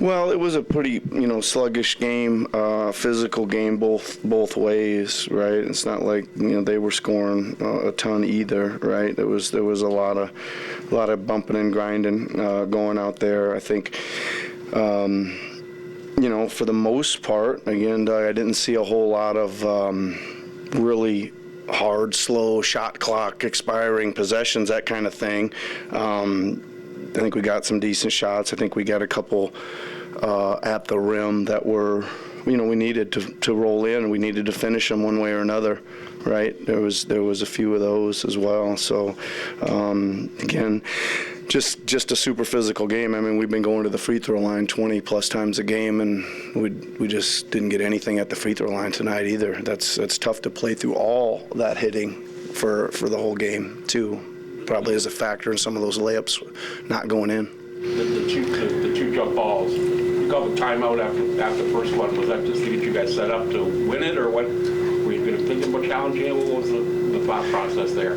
Well, it was a pretty, sluggish game, physical game both ways, right? It's not like they were scoring a ton either, right? There was a lot of bumping and grinding going out there. I think, for the most part, again, Doug, I didn't see a whole lot of really hard, slow shot clock expiring possessions, that kind of thing. I think we got some decent shots. I think we got a couple at the rim that were, we needed to roll in, and we needed to finish them one way or another, right? There was a few of those as well. So again, just a super physical game. I mean, we've been going to the free throw line 20 plus times a game, and we just didn't get anything at the free throw line tonight either. That's tough to play through all that hitting for the whole game too. Probably is a factor in some of those layups not going in. The two jump balls. You called the timeout after the first one. Was that just to get you guys set up to win it, or what? Were you going to think about challenging it? What was the thought process there?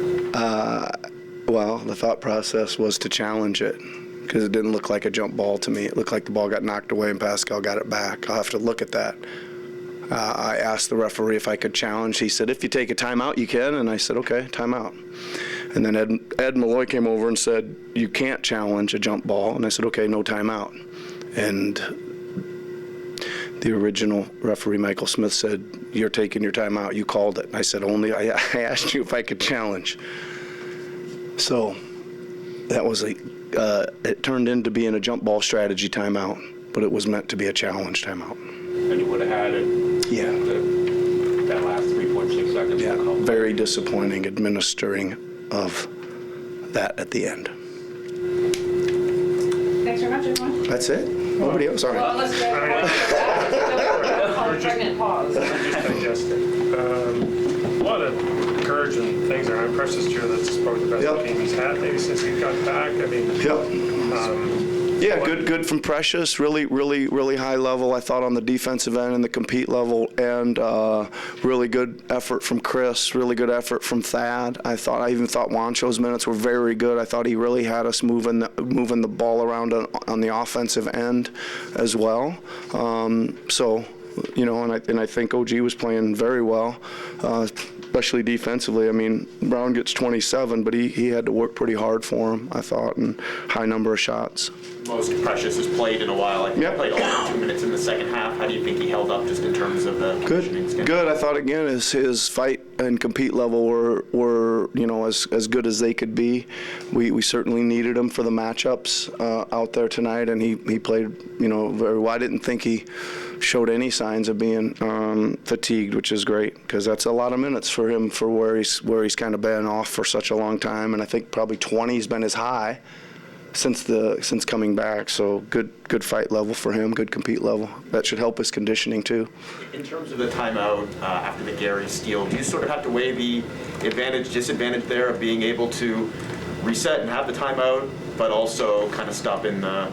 Well, the thought process was to challenge it, because it didn't look like a jump ball to me. It looked like the ball got knocked away and Pascal got it back. I'll have to look at that. I asked the referee if I could challenge. He said, if you take a timeout, you can. And I said, okay, timeout. And then Ed Malloy came over and said, you can't challenge a jump ball. And I said, okay, no timeout. And the original referee, Michael Smith, said, you're taking your timeout. You called it. And I said, I asked you if I could challenge. So that was it turned into being a jump ball strategy timeout, but it was meant to be a challenge timeout. And you would have had it. Yeah. That last 3.6 seconds. Yeah, very disappointing administering of that at the end. Thanks very much, everyone. That's it? Nobody else? All right. Well, let's go. Pregnant pause. Just digesting. A lot of encouraging things there. I'm impressed this year. That's probably the best game he's had maybe since he got back. I mean, Yeah, good from Precious. Really high level, I thought, on the defensive end and the compete level, and really good effort from Chris. Really good effort from Thad. I even thought Wancho's minutes were very good. I thought he really had us moving the ball around on the offensive end as well. And I think OG was playing very well, especially defensively. I mean, Brown gets 27, but he had to work pretty hard for him, I thought, and high number of shots. Most Precious has played in a while. I think he played all 2 minutes in the second half. How do you think he held up just in terms of the conditioning? Good. I thought, again, his fight and compete level were as good as they could be. We certainly needed him for the matchups out there tonight, and he played very well. I didn't think he showed any signs of being fatigued, which is great, because that's a lot of minutes for him for where he's kind of been off for such a long time, and I think probably 20 has been his high since coming back. So good fight level for him, good compete level. That should help his conditioning too. In terms of the timeout after the Gary steal, do you sort of have to weigh the advantage, disadvantage there of being able to reset and have the timeout, but also kind of stop in the...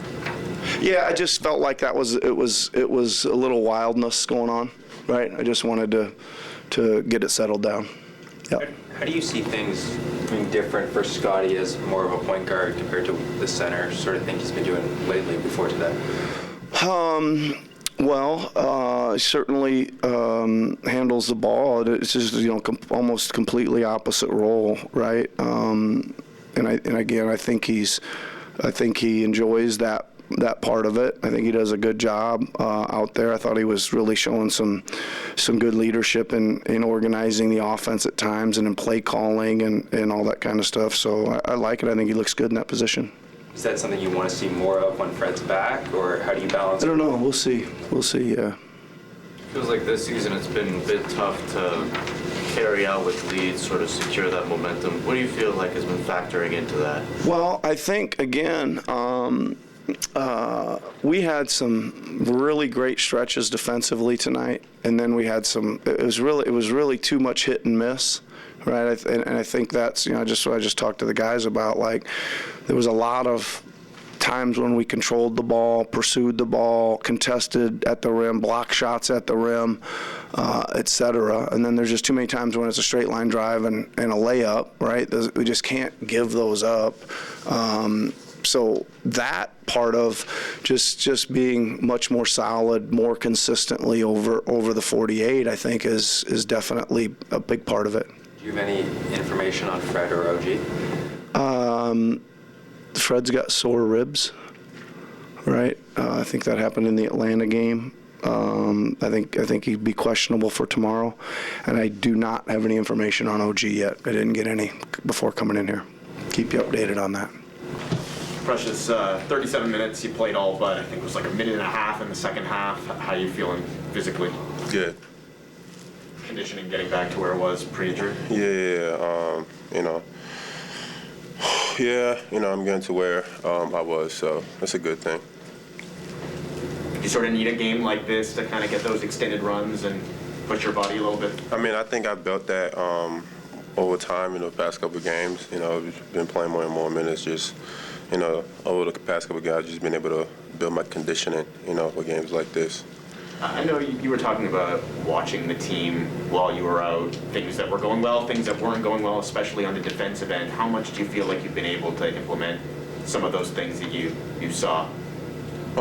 Yeah, I just felt like it was a little wildness going on, right? I just wanted to get it settled down. Yep. How do you see things being different for Scotty as more of a point guard compared to the center sort of thing he's been doing lately before today? Certainly handles the ball. It's just almost completely opposite role, right? And again, I think he enjoys that part of it. I think he does a good job out there. I thought he was really showing some good leadership in organizing the offense at times and in play calling and all that kind of stuff. So I like it. I think he looks good in that position. Is that something you want to see more of when Fred's back, or how do you balance it? I don't know. We'll see. Yeah. Feels like this season it's been a bit tough to carry out with leads, sort of secure that momentum. What do you feel like has been factoring into that? Well, I think, again, we had some really great stretches defensively tonight, and then we had it was really too much hit and miss, right? And I think that's just what I just talked to the guys about. Like, there was a lot of times when we controlled the ball, pursued the ball, contested at the rim, blocked shots at the rim, etc. And then there's just too many times when it's a straight line drive and a layup, right? We just can't give those up. So that part of just being much more solid, more consistently over the 48, I think is definitely a big part of it. Do you have any information on Fred or OG? Fred's got sore ribs, right? I think that happened in the Atlanta game. I think he'd be questionable for tomorrow, and I do not have any information on OG yet. I didn't get any before coming in here. Keep you updated on that. Precious, 37 minutes, you played all but I think it was like a minute and a half in the second half. How are you feeling physically? Good. Conditioning getting back to where it was pre-injury? Yeah. I'm getting to where I was, so that's a good thing. You sort of need a game like this to kind of get those extended runs and push your body a little bit? I mean, I think I built that over time in the past couple of games. I've been playing more and more minutes. Just, over the past couple of games, I've just been able to build my conditioning, for games like this. I know you were talking about watching the team while you were out, things that were going well, things that weren't going well, especially on the defensive end. How much do you feel like you've been able to implement some of those things that you saw? I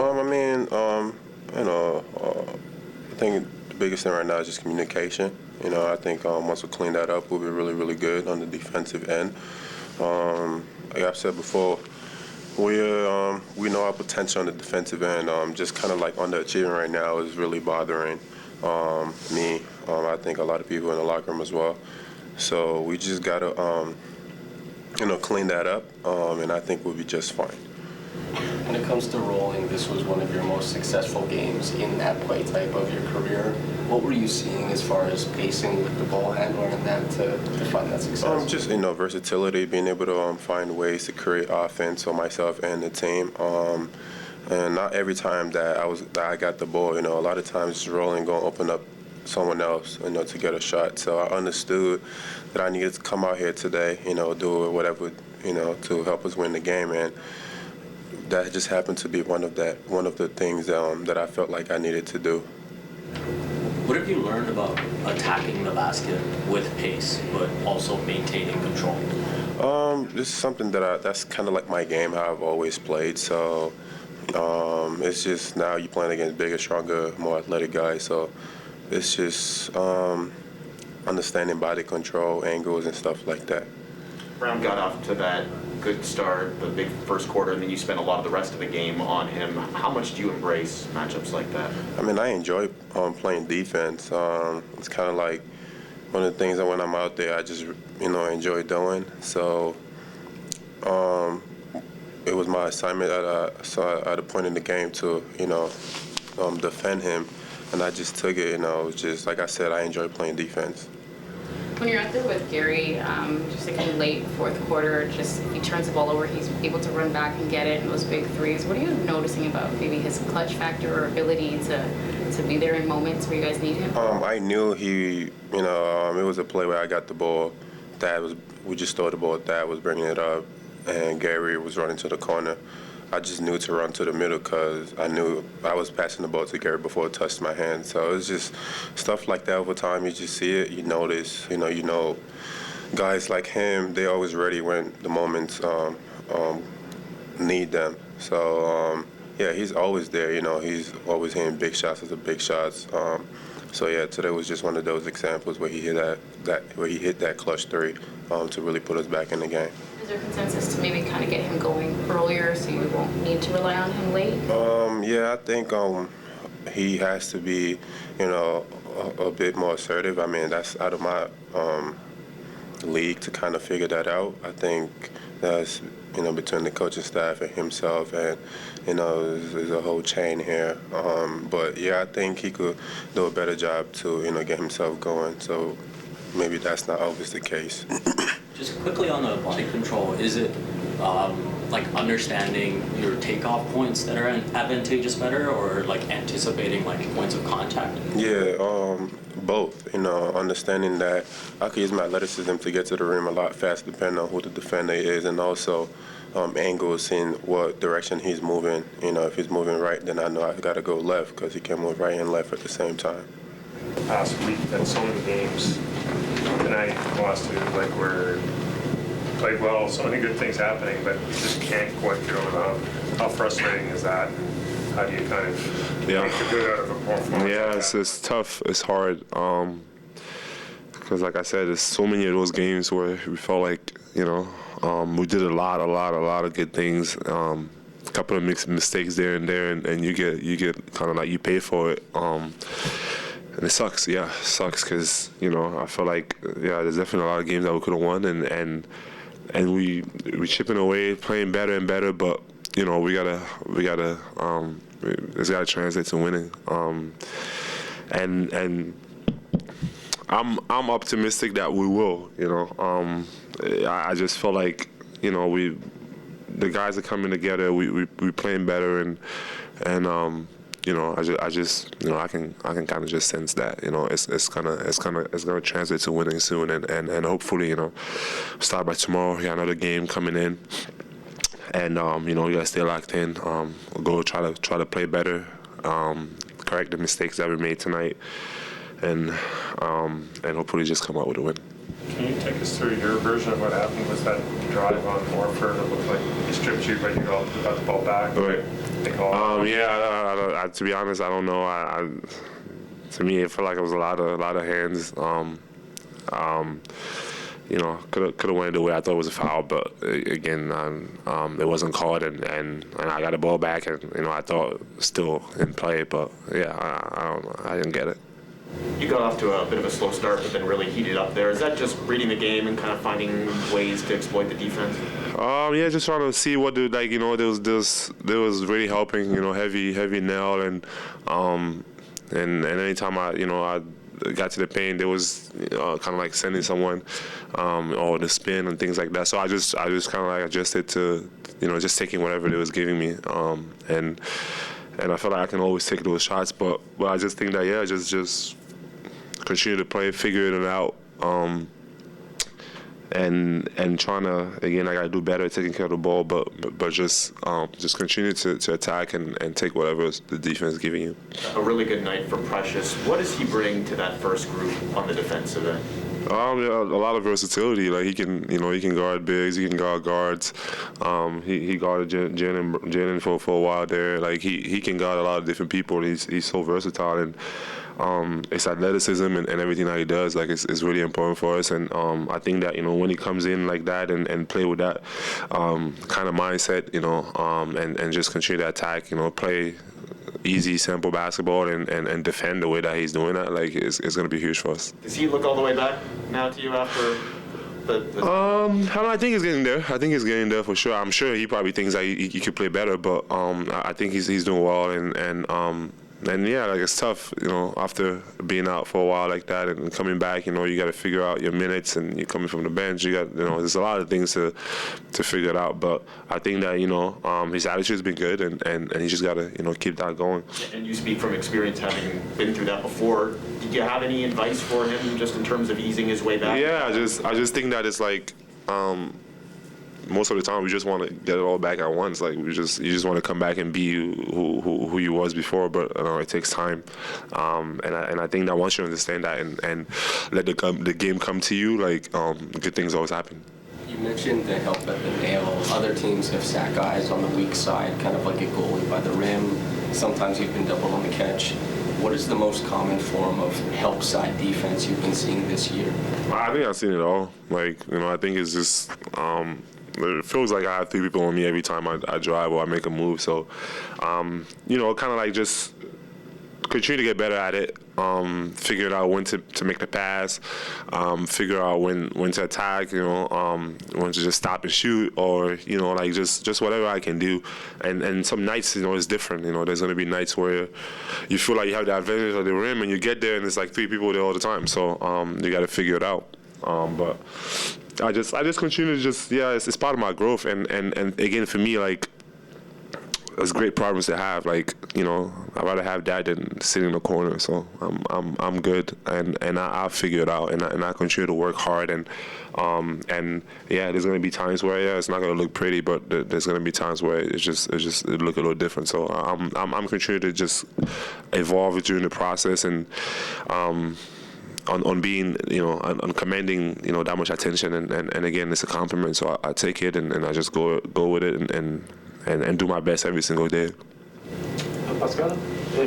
think the biggest thing right now is just communication. I think once we clean that up, we'll be really, really good on the defensive end. Like I've said before, we know our potential on the defensive end. Just kind of like underachieving right now is really bothering me. I think a lot of people in the locker room as well. So we just gotta, clean that up, and I think we'll be just fine. When it comes to rolling, this was one of your most successful games in that play type of your career. What were you seeing as far as pacing with the ball handler and that to find that success? Just versatility, being able to find ways to create offense for myself and the team. And not every time that I got the ball, a lot of times just rolling, going to open up someone else, to get a shot. So I understood that I needed to come out here today, do whatever, to help us win the game. And that just happened to be one of the things that I felt like I needed to do. What have you learned about attacking the basket with pace, but also maintaining control? This is something that's kind of like my game, how I've always played. So it's just now you're playing against bigger, stronger, more athletic guys. So it's just understanding body control, angles, and stuff like that. Brown got off to that good start, the big first quarter, and then you spent a lot of the rest of the game on him. How much do you embrace matchups like that? I mean, I enjoy playing defense. It's kind of like one of the things that when I'm out there, I just, enjoy doing. So it was my assignment at a point in the game to, defend him, and I just took it. Just like I said, I enjoy playing defense. When you're out there with Gary, just like in late fourth quarter, just he turns the ball over, he's able to run back and get it in those big threes. What are you noticing about maybe his clutch factor or ability to be there in moments where you guys need him? I knew he, it was a play where I got the ball. We just threw the ball. Thad was bringing it up, and Gary was running to the corner. I just knew to run to the middle because I knew I was passing the ball to Gary before it touched my hand. So it was just stuff like that over time. You just see it, you notice, guys like him, they're always ready when the moments need them. So, he's always there, he's always hitting big shots after big shots. Today was just one of those examples where he hit that clutch three to really put us back in the game. Is there consensus to maybe kind of get him going earlier so you won't need to rely on him late? I think he has to be, a bit more assertive. I mean, that's out of my league to kind of figure that out. I think that's, between the coaching staff and himself, and, there's a whole chain here. I think he could do a better job to, get himself going. So maybe that's not always the case. Just quickly on the body control, is it like understanding your takeoff points that are advantageous better, or like anticipating like points of contact? Yeah, both. Understanding that I could use my athleticism to get to the rim a lot faster depending on who the defender is, and also angles, seeing what direction he's moving. If he's moving right, then I know I've got to go left because he can move right and left at the same time. Past week, that so many games, tonight, lost to, like, where played well, so many good things happening, but you just can't quite do it. How frustrating is that? How do you kind of make the good out of a performance? Yeah, it's tough. It's hard. Because like I said, there's so many of those games where we felt like, we did a lot of good things. A couple of mistakes there and there, and you get kind of like you pay for it. And it sucks. Yeah, it sucks because I feel like there's definitely a lot of games that we could have won, and we chipping away, playing better and better, but it's gotta translate to winning. And I'm optimistic that we will. I just feel like the guys are coming together. We playing better, and I can kind of just sense that it's gonna translate to winning soon, and hopefully start by tomorrow. We got another game coming in, and we gotta stay locked in. We'll go try to play better, correct the mistakes that we made tonight, and hopefully just come out with a win. Can you take us through your version of what happened? Was that drive on Morford? It looked like he stripped you, but you got the ball back. Right. They called. To be honest, I don't know. To me, it felt like it was a lot of hands. Could have went the way I thought it was a foul, but again, it wasn't called, and I got the ball back, and I thought it was still in play, but I don't know. I didn't get it. You got off to a bit of a slow start, but then really heated up there. Is that just reading the game and kind of finding ways to exploit the defense? Just trying to see what there was really helping. Heavy nail, and anytime I got to the paint, there was kind of like sending someone or the spin and things like that. So I just kind of like adjusted to just taking whatever it was giving me, and I feel like I can always take those shots, but I just think that just continue to play, figure it out, and trying to, again, I gotta do better taking care of the ball, but just continue to attack and take whatever the defense is giving you. A really good night for Precious. What does he bring to that first group on the defensive end? A lot of versatility. Like he can guard bigs, he can guard guards. He guarded Jalen for a while there. Like he can guard a lot of different people. He's so versatile, and it's athleticism and everything that he does. Like it's really important for us, and I think that when he comes in like that and play with that kind of mindset, and just continue to attack, play easy, simple basketball and defend the way that he's doing that, like it's going to be huge for us. Does he look all the way back now to you after I think he's getting there. I think he's getting there for sure. I'm sure he probably thinks that he could play better, but I think he's doing well, and yeah, like it's tough, after being out for a while like that and coming back, you got to figure out your minutes, and you're coming from the bench. You got, there's a lot of things to figure it out. But I think that his attitude's been good, and he just got to keep that going. And you speak from experience, having been through that before. Did you have any advice for him just in terms of easing his way back? Yeah, I just think that it's like. Most of the time, we just want to get it all back at once. Like you just want to come back and be who you was before. But it takes time, and I think that once you understand that and let the game come to you, like good things always happen. You mentioned the help at the nail. Other teams have sat guys on the weak side, kind of like a goalie by the rim. Sometimes you've been doubled on the catch. What is the most common form of help side defense you've been seeing this year? I think I've seen it all. Like I think it's just. It feels like I have three people on me every time I drive or I make a move. So, kind of like just continue to get better at it. Figure out when to make the pass. Figure out when to attack. When to just stop and shoot, or like just whatever I can do. And some nights, it's different. There's gonna be nights where you feel like you have the advantage of the rim, and you get there and there's like three people there all the time. So you got to figure it out. But I just continue to it's part of my growth, and again for me, like it's great problems to have. Like I'd rather have that than sitting in the corner. So I'm good, and I'll figure it out, and I continue to work hard, and there's gonna be times where it's not gonna look pretty, but there's gonna be times where it look a little different. So I'm continuing to just evolve during the process, and on being, on commanding, that much attention. And again, it's a compliment, so I take it and I just go with it and do my best every single day. Pascal,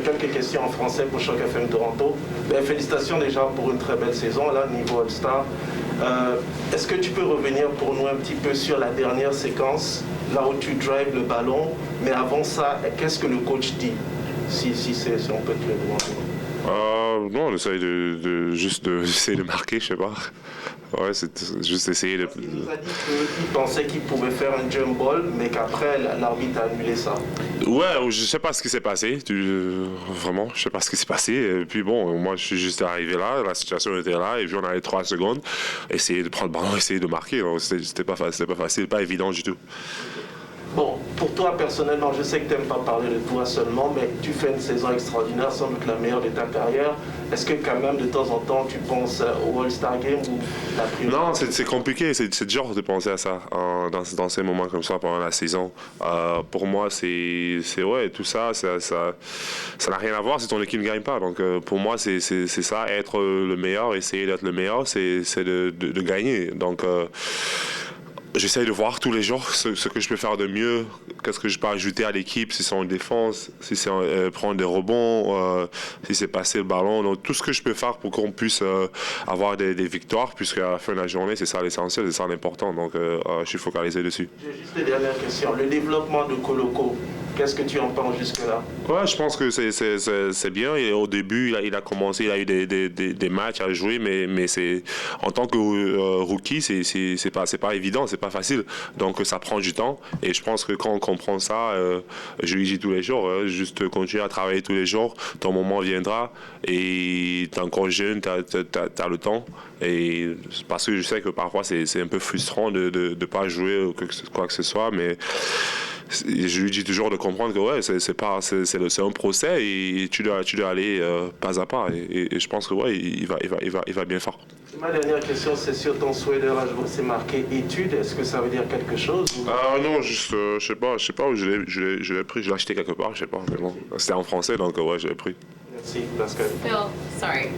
quelques questions en français pour Choc FM Toronto. Félicitations déjà pour une très belle saison là, niveau All-Star. Est-ce que tu peux revenir pour nous un petit peu sur la dernière séquence, là où tu drives le ballon, mais avant ça, qu'est-ce que le coach dit, si on peut te le demander? Non, on essaye d'essayer de marquer, je sais pas. Ouais, c'est juste essayer de... Il nous a dit qu'il pensait qu'il pouvait faire un jump ball, mais qu'après, l'arbitre a annulé ça. Ouais, je sais pas ce qui s'est passé. Vraiment, je sais pas ce qui s'est passé. Et puis bon, moi, je suis juste arrivé là, la situation était là, et puis on avait 3 secondes. Essayer de prendre le ballon, essayer de marquer. C'était pas facile, pas évident du tout. Bon, pour toi personnellement, je sais que tu n'aimes pas parler de toi seulement, mais tu fais une saison extraordinaire, sans doute la meilleure de ta carrière. Est-ce que quand même de temps en temps tu penses au All-Star Game ou la priorité? Non, c'est compliqué, c'est dur de penser à ça dans ces moments comme ça pendant la saison. Pour moi, c'est ouais, tout ça n'a rien à voir si ton équipe ne gagne pas. Donc pour moi, c'est ça, être le meilleur, essayer d'être le meilleur, c'est de gagner. Donc j'essaye de voir tous les jours ce que je peux faire de mieux, qu'est-ce que je peux ajouter à l'équipe, si c'est en défense, si c'est prendre des rebonds, si c'est passer le ballon. Donc tout ce que je peux faire pour qu'on puisse avoir des victoires, puisque à la fin de la journée, c'est ça l'essentiel, c'est ça l'important. Donc je suis focalisé dessus. J'ai juste une dernière question. Le développement de Koloko, qu'est-ce que tu en penses jusque-là? Ouais, je pense que c'est bien. Et au début, il a commencé, il a eu des matchs à jouer, mais c'est en tant que rookie, c'est pas évident, c'est pas facile. Donc ça prend du temps. Et je pense que quand on comprend ça, je lui dis tous les jours, juste continuer à travailler tous les jours. Ton moment viendra. Et t'es encore jeune, t'as le temps. Et parce que je sais que parfois c'est un peu frustrant de pas jouer ou quoi que ce soit, mais je lui dis toujours de comprendre que ouais, c'est un procès et tu dois aller pas à pas. Et je pense que ouais, il va bien faire. Ma dernière question, c'est sur ton sweater, là, je vois c'est marqué études. Est-ce que ça veut dire quelque chose ou... Non, juste, je sais pas où je l'ai pris. Je l'ai acheté quelque part, je sais pas. Mais bon, c'était en français, donc ouais, je l'ai pris. Merci, Pascal. Phil, sorry.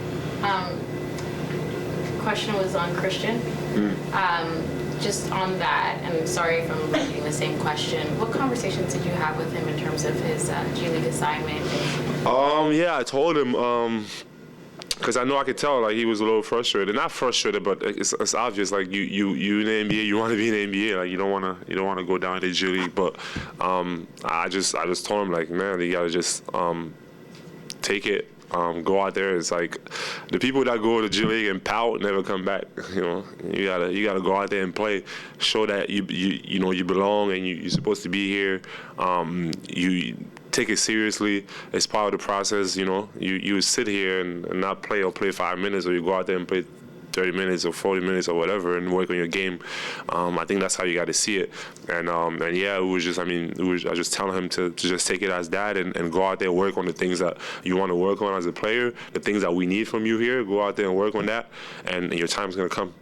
Question was on Christian. Just on that, and sorry if I'm repeating the same question, what conversations did you have with him in terms of his G League assignment? Yeah, I told him, because I know I could tell like he was a little frustrated. Not frustrated, but it's obvious. Like you in the NBA, you want to be in the NBA. Like you don't want to go down to the G League. But I just told him like, man, you gotta just take it. Go out there. It's like the people that go to G League and pout never come back. You gotta go out there and play. Show that you belong and you're supposed to be here. You take it seriously. It's part of the process. You sit here and not play or play 5 minutes, or you go out there and play 30 minutes or 40 minutes or whatever and work on your game. I think that's how you got to see it. And yeah, I was just telling him to just take it as that and go out there and work on the things that you want to work on as a player, the things that we need from you here. Go out there and work on that, and your time's going to come.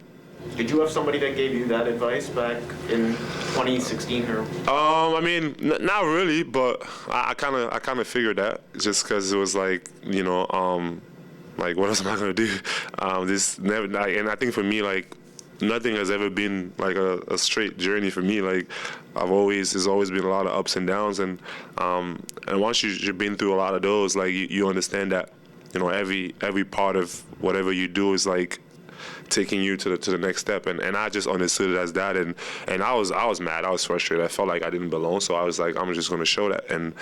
Did you have somebody that gave you that advice back in 2016 or? I mean, not really, but I kind of figured that just because it was like, like, what else am I gonna do? This never, and I think for me, like, nothing has ever been like a straight journey for me. Like, there's always been a lot of ups and downs, and once you've been through a lot of those, like, you understand that, every part of whatever you do is like taking you to the next step, and I just understood it as that, and I was mad, I was frustrated, I felt like I didn't belong, so I was like, I'm just gonna show that, and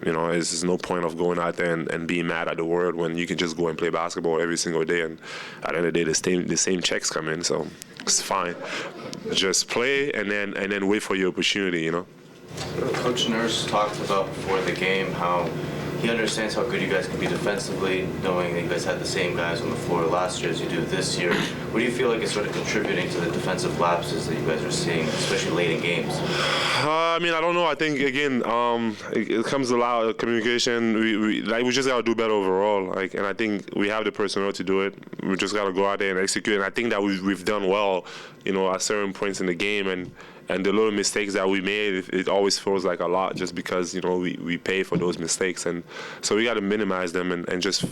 there's no point of going out there and being mad at the world when you can just go and play basketball every single day, and at the end of the day, the same checks come in, so it's fine. Just play and then wait for your opportunity, Coach Nurse talked about before the game how he understands how good you guys can be defensively, knowing that you guys had the same guys on the floor last year as you do this year. What do you feel like is sort of contributing to the defensive lapses that you guys are seeing, especially late in games? I mean, I don't know. I think, again, it comes to a lot of communication. We just got to do better overall. And I think we have the personnel to do it. We just got to go out there and execute. And I think that we've done well, at certain points in the game. And the little mistakes that we made, it always feels like a lot just because, we pay for those mistakes. And so we got to minimize them and just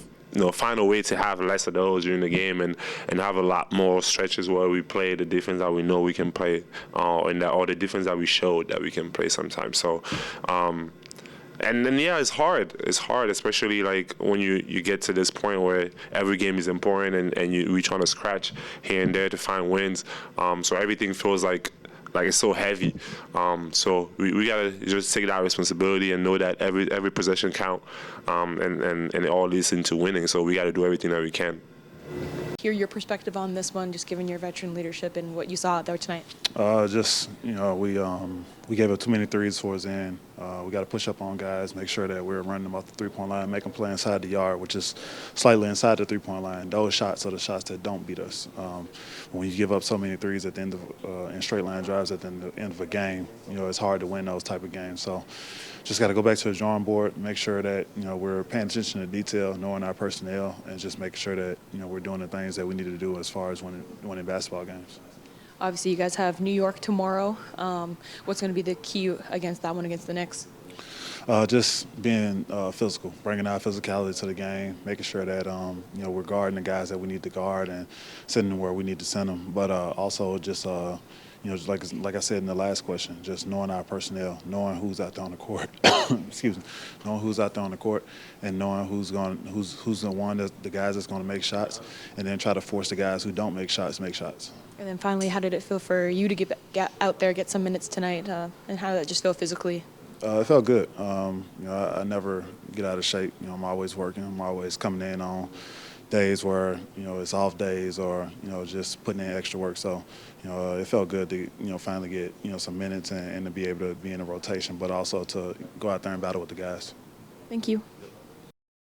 find a way to have less of those during the game and have a lot more stretches where we play the defense that we know we can play, or the defense that we showed that we can play sometimes. So, and then it's hard. It's hard, especially like when you get to this point where every game is important and we trying to scratch here and there to find wins. So everything feels like it's so heavy. So we gotta just take that responsibility and know that every possession count, and it all leads into winning. So we gotta do everything that we can. Hear your perspective on this one, just given your veteran leadership and what you saw out there tonight. We gave up too many threes towards the end. We got to push up on guys, make sure that we're running them off the three-point line, make them play inside the yard, which is slightly inside the three-point line. Those shots are the shots that don't beat us. When you give up so many threes at the end of and straight line drives at the end of a game, it's hard to win those type of games. So just got to go back to the drawing board, make sure that we're paying attention to detail, knowing our personnel, and just making sure that we're doing the things that we need to do as far as winning basketball games. Obviously, you guys have New York tomorrow. What's going to be the key against that one against the Knicks? Just being physical, bringing our physicality to the game, making sure that we're guarding the guys that we need to guard and sending them where we need to send them. But also just like I said in the last question, just knowing our personnel, knowing who's out there on the court, knowing who's out there on the court, and knowing who's the guys that's going to make shots, and then try to force the guys who don't make shots make shots. And then finally, how did it feel for you to get out there, get some minutes tonight, and how did that just feel physically? It felt good. I never get out of shape. I'm always working. I'm always coming in on days where it's off days or just putting in extra work. So it felt good to finally get some minutes and to be able to be in a rotation, but also to go out there and battle with the guys. Thank you.